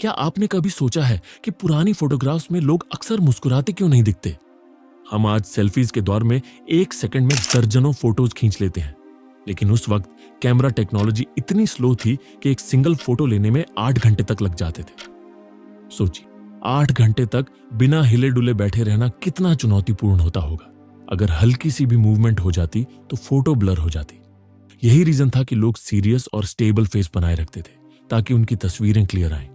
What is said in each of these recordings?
क्या आपने कभी सोचा है कि पुरानी फोटोग्राफ्स में लोग अक्सर मुस्कुराते क्यों नहीं दिखते? हम आज सेल्फीज के दौर में 1 सेकंड में दर्जनों फोटोज खींच लेते हैं, लेकिन उस वक्त कैमरा टेक्नोलॉजी इतनी स्लो थी कि एक सिंगल फोटो लेने में 8 घंटे तक लग जाते थे। सोचिए, 8 घंटे तक बिना हिले डुले बैठे रहना कितना चुनौतीपूर्ण होता होगा। अगर हल्की सी भी मूवमेंट हो जाती तो फोटो ब्लर हो जाती। यही रीजन था कि लोग सीरियस और स्टेबल फेस बनाए रखते थे ताकि उनकी तस्वीरें क्लियर आएं।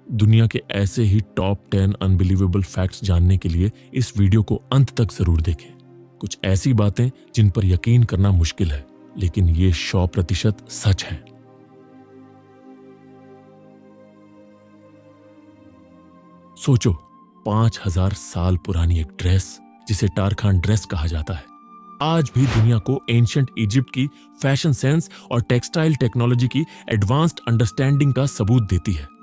दुनिया के ऐसे ही टॉप 10 अनबिलीवेबल फैक्ट्स जानने के लिए इस वीडियो को अंत तक जरूर देखें। कुछ ऐसी बातें जिन पर यकीन करना मुश्किल है, लेकिन ये 100% सच है। सोचो, 5000 साल पुरानी एक ड्रेस जिसे टारखान ड्रेस कहा जाता है, आज भी दुनिया को एंशिएंट इजिप्ट की फैशन सेंस और टेक्सटाइल टेक्नोलॉजी की एडवांस्ड अंडरस्टैंडिंग का सबूत देती है।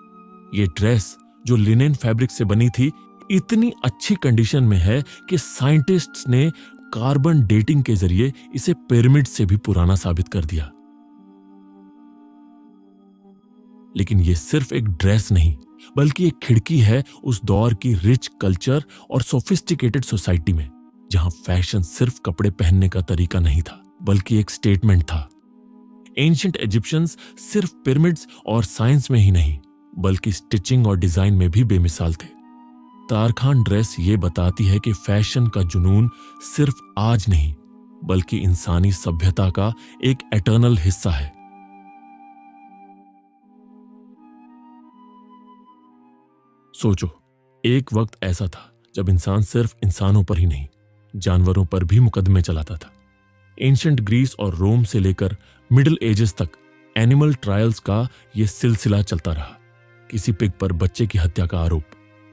ये ड्रेस जो लिनेन फैब्रिक से बनी थी, इतनी अच्छी कंडीशन में है कि साइंटिस्ट्स ने कार्बन डेटिंग के जरिए इसे पिरामिड से भी पुराना साबित कर दिया। लेकिन ये सिर्फ एक ड्रेस नहीं, बल्कि एक खिड़की है उस दौर की रिच कल्चर और सोफिस्टिकेटेड सोसाइटी में, जहां फैशन सिर्फ कपड़े पहनने का तरीका नहीं था, बल्कि एक स्टेटमेंट था। एंशिएंट इजिप्शियंस सिर्फ पिरामिड्स और साइंस में ही नहीं, बल्कि स्टिचिंग और डिजाइन में भी बेमिसाल थे। तारखान ड्रेस ये बताती है कि फैशन का जुनून सिर्फ आज नहीं, बल्कि इंसानी सभ्यता का एक एटर्नल हिस्सा है। सोचो, एक वक्त ऐसा था जब इंसान सिर्फ इंसानों पर ही नहीं, जानवरों पर भी मुकदमे चलाता था। एंशिएंट ग्रीस और रोम से लेकर मिडिल एजेस तक एनिमल ट्रायल्स का यह सिलसिला चलता रहा। किसी पिग पर बच्चे की हत्या का आरोप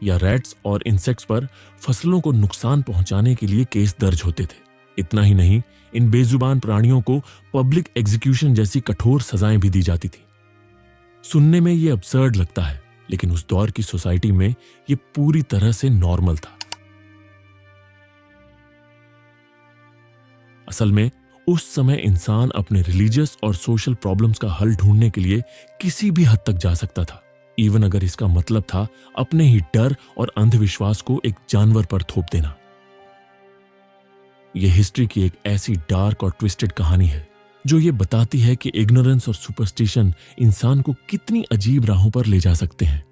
या रैट्स और इंसेक्ट्स पर फसलों को नुकसान पहुंचाने के लिए केस दर्ज होते थे। इतना ही नहीं, इन बेजुबान प्राणियों को पब्लिक एग्जीक्यूशन जैसी कठोर सजाएं भी दी जाती थी। सुनने में यह अब्सर्ड लगता है, लेकिन उस दौर की सोसाइटी में यह पूरी तरह से नॉर्मल था। असल में उस समय इंसान अपने रिलीजियस और सोशल प्रॉब्लम्स का हल ढूंढने के लिए किसी भी हद तक जा सकता था, इवन अगर इसका मतलब था अपने ही डर और अंधविश्वास को एक जानवर पर थोप देना। यह हिस्ट्री की एक ऐसी डार्क और ट्विस्टेड कहानी है जो ये बताती है कि इग्नोरेंस और सुपरस्टिशन इंसान को कितनी अजीब राहों पर ले जा सकते हैं।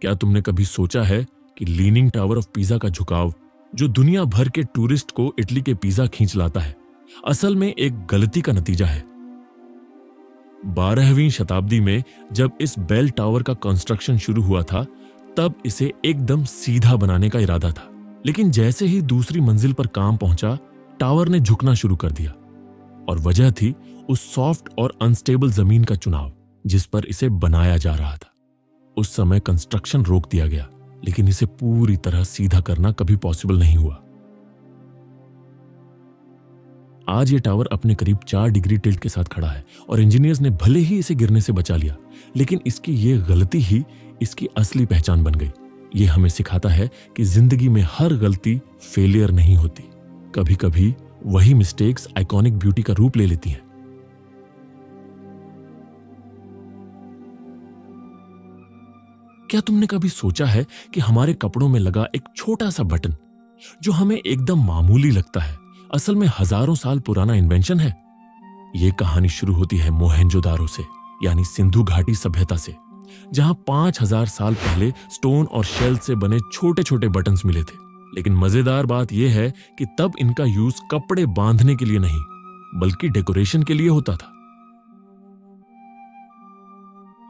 क्या तुमने कभी सोचा है कि लीनिंग टावर ऑफ पीसा का झुकाव, जो दुनिया भर के टूरिस्ट को इटली के पीसा खींच लाता है, असल में एक गलती का नतीजा है? 12वीं शताब्दी में जब इस बेल टावर का कंस्ट्रक्शन शुरू हुआ था, तब इसे एकदम सीधा बनाने का इरादा था। लेकिन जैसे ही दूसरी मंजिल पर काम पहुंचा, टावर ने झुकना शुरू कर दिया। और वजह थी उस सॉफ्ट और अनस्टेबल जमीन का चुनाव जिस पर इसे बनाया जा रहा था। उस समय कंस्ट्रक्शन रोक दिया गया, लेकिन इसे पूरी तरह सीधा करना कभी पॉसिबल नहीं हुआ। आज ये टावर अपने करीब 4 डिग्री टिल्ट के साथ खड़ा है और इंजीनियर्स ने भले ही इसे गिरने से बचा लिया, लेकिन इसकी ये गलती ही इसकी असली पहचान बन गई। ये हमें सिखाता है कि जिंदगी में हर गलती फेलियर नहीं होती। कभी कभी वही मिस्टेक्स आइकॉनिक ब्यूटी का रूप ले लेती हैं। क्या तुमने कभी सोचा है कि हमारे कपड़ों में लगा एक छोटा सा बटन जो हमें एकदम मामूली लगता है, असल में हजारों साल पुराना इन्वेंशन है? यह कहानी शुरू होती है मोहेंजोदारो से, यानी सिंधु घाटी सभ्यता से, जहां 5000 साल पहले स्टोन और शेल से बने छोटे छोटे बटन्स मिले थे। लेकिन मजेदार बात यह है कि तब इनका यूज कपड़े बांधने के लिए नहीं, बल्कि डेकोरेशन के लिए होता था।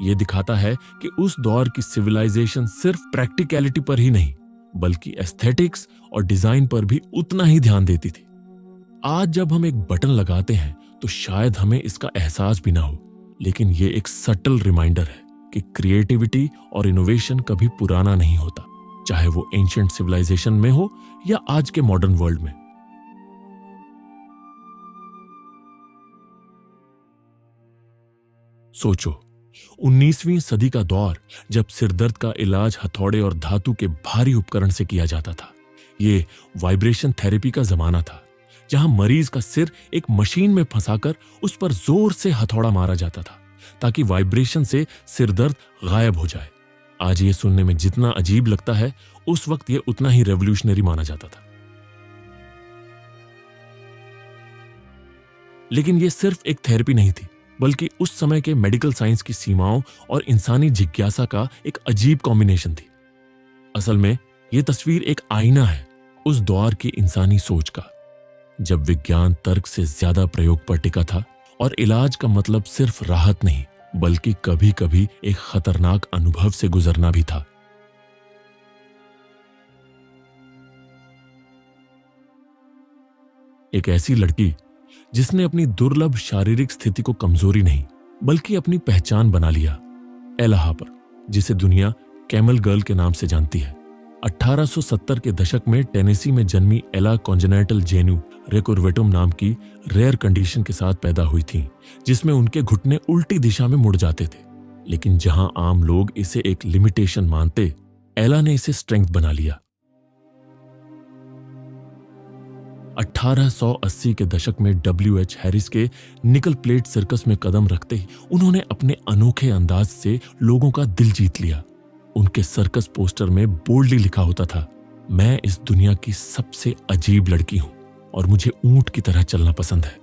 यह दिखाता है कि उस दौर की सिविलाइजेशन सिर्फ प्रैक्टिकलिटी पर ही नहीं, बल्कि एस्थेटिक्स और डिजाइन पर भी उतना ही ध्यान देती थी। आज जब हम एक बटन लगाते हैं तो शायद हमें इसका एहसास भी ना हो, लेकिन यह एक सटल रिमाइंडर है कि क्रिएटिविटी और इनोवेशन कभी पुराना नहीं होता, चाहे वो एंशिएंट सिविलाइजेशन में हो या आज के मॉडर्न वर्ल्ड में। सोचो, 19वीं सदी का दौर, जब सिरदर्द का इलाज हथौड़े और धातु के भारी उपकरण से किया जाता था। ये वाइब्रेशन थेरेपी का जमाना था, जहां मरीज का सिर एक मशीन में फंसाकर उस पर जोर से हथौड़ा मारा जाता था ताकि वाइब्रेशन से सिर दर्द गायब हो जाए। आज ये सुनने में जितना अजीब लगता है, उस वक्त ये उतना ही रेवोल्यूशनरी माना जाता था। लेकिन ये सिर्फ एक थेरेपी नहीं थी, बल्कि उस समय के मेडिकल साइंस की सीमाओं और इंसानी जिज्ञासा का एक अजीब कॉम्बिनेशन थी। असल में यह तस्वीर एक आईना है उस दौर की इंसानी सोच का, जब विज्ञान तर्क से ज्यादा प्रयोग पर टिका था और इलाज का मतलब सिर्फ राहत नहीं, बल्कि कभी कभी एक खतरनाक अनुभव से गुजरना भी था। एक ऐसी लड़की जिसने अपनी दुर्लभ शारीरिक स्थिति को कमजोरी नहीं, बल्कि अपनी पहचान बना लिया, एला हापर, जिसे दुनिया कैमल गर्ल के नाम से जानती है। 1870 के दशक में टेनेसी में जन्मी एला कॉन्जेनाइटल जेनु रेकुरवेटुम नाम की रेयर कंडीशन के साथ पैदा हुई थी, जिसमें उनके घुटने उल्टी दिशा में मुड़ जाते थे। लेकिन जहां आम लोग इसे एक लिमिटेशन मानते, एला ने इसे स्ट्रेंथ बना लिया। 1880 के दशक में W.H. हैरिस के निकल प्लेट सर्कस में कदम रखते ही उन्होंने अपने अनोखे अंदाज से लोगों का दिल जीत लिया। उनके सर्कस पोस्टर में बोल्डली लिखा होता था, मैं इस दुनिया की सबसे अजीब लड़की हूं और मुझे ऊंट की तरह चलना पसंद है।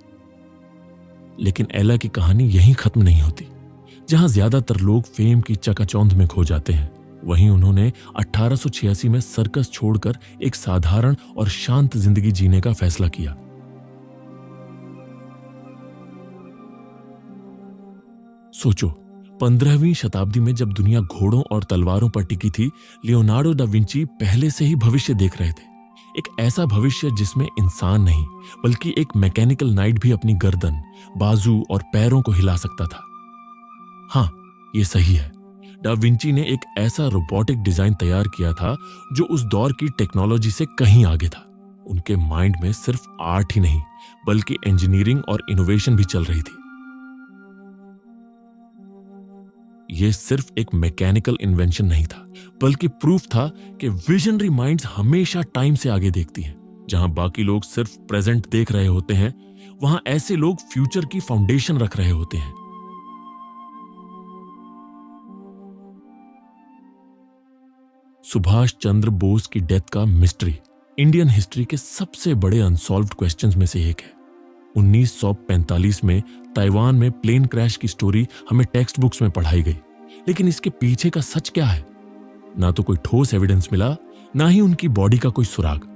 लेकिन एला की कहानी यहीं खत्म नहीं होती। जहां ज्यादातर लोग फेम की चकाचौंध में खो जाते हैं, वहीं उन्होंने 1886 में सर्कस छोड़कर एक साधारण और शांत जिंदगी जीने का फैसला किया। सोचो, 15वीं शताब्दी में जब दुनिया घोड़ों और तलवारों पर टिकी थी, लियोनार्डो दा विंची पहले से ही भविष्य देख रहे थे। एक ऐसा भविष्य जिसमें इंसान नहीं, बल्कि एक मैकेनिकल नाइट भी अपनी गर्दन, बाजू और पैरों को हिला सकता था। हाँ, ये सही है। डा विंची ने एक ऐसा रोबोटिक डिजाइन तैयार किया था जो उस दौर की टेक्नोलॉजी से कहीं आगे था। उनके माइंड में सिर्फ आर्ट ही नहीं, बल्कि इंजीनियरिंग और इनोवेशन भी चल रही थी। यह सिर्फ एक मैकेनिकल इन्वेंशन नहीं था, बल्कि प्रूफ था कि विजनरी माइंड्स हमेशा टाइम से आगे देखती हैं। जहां बाकी लोग सिर्फ प्रेजेंट देख रहे होते हैं, वहां ऐसे लोग फ्यूचर की फाउंडेशन रख रहे होते हैं। सुभाष चंद्र बोस की डेथ का मिस्ट्री इंडियन हिस्ट्री के सबसे बड़े अनसॉल्व्ड क्वेश्चंस में से एक है। 1945 में ताइवान में प्लेन क्रैश की स्टोरी हमें टेक्स्ट बुक्स में पढ़ाई गई, लेकिन इसके पीछे का सच क्या है? ना तो कोई ठोस एविडेंस मिला, ना ही उनकी बॉडी का कोई सुराग।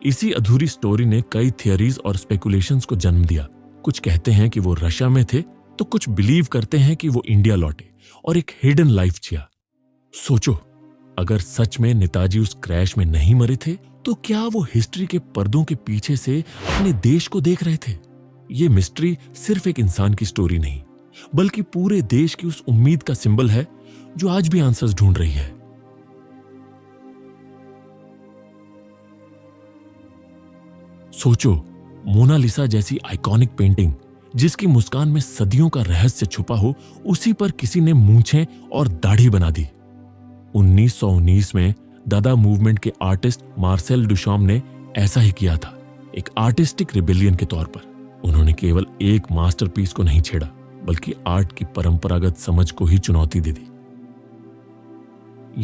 इसी अधूरी स्टोरी ने कई थियरीज और स्पेकुलेशंस को जन्म दिया। कुछ कहते हैं कि वो रशिया में थे, तो कुछ बिलीव करते हैं कि वो इंडिया लौटे और एक हिडन लाइफ जिया। सोचो, अगर सच में नेताजी उस क्रैश में नहीं मरे थे, तो क्या वो हिस्ट्री के पर्दों के पीछे से अपने देश को देख रहे थे? ये मिस्ट्री सिर्फ एक इंसान की स्टोरी नहीं, बल्कि पूरे देश की उस उम्मीद का सिंबल है जो आज भी आंसर्स ढूंढ रही है। सोचो, मोनालिसा जैसी आइकॉनिक पेंटिंग, जिसकी मुस्कान में सदियों का रहस्य छुपा हो, उसी पर किसी ने मूंछें और दाढ़ी बना दी। 1919 में दादा मूवमेंट के आर्टिस्ट मार्सेल डुशॉम ने ऐसा ही किया था, एक आर्टिस्टिक रिबेलियन के तौर पर। उन्होंने केवल एक मास्टरपीस को नहीं छेड़ा, बल्कि आर्ट की परंपरागत समझ को ही चुनौती दे दी।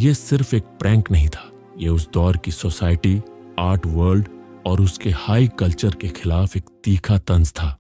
यह सिर्फ एक प्रैंक नहीं था, यह उस दौर की सोसाइटी, आर्ट वर्ल्ड और उसके हाई कल्चर के खिलाफ एक तीखा तंज था।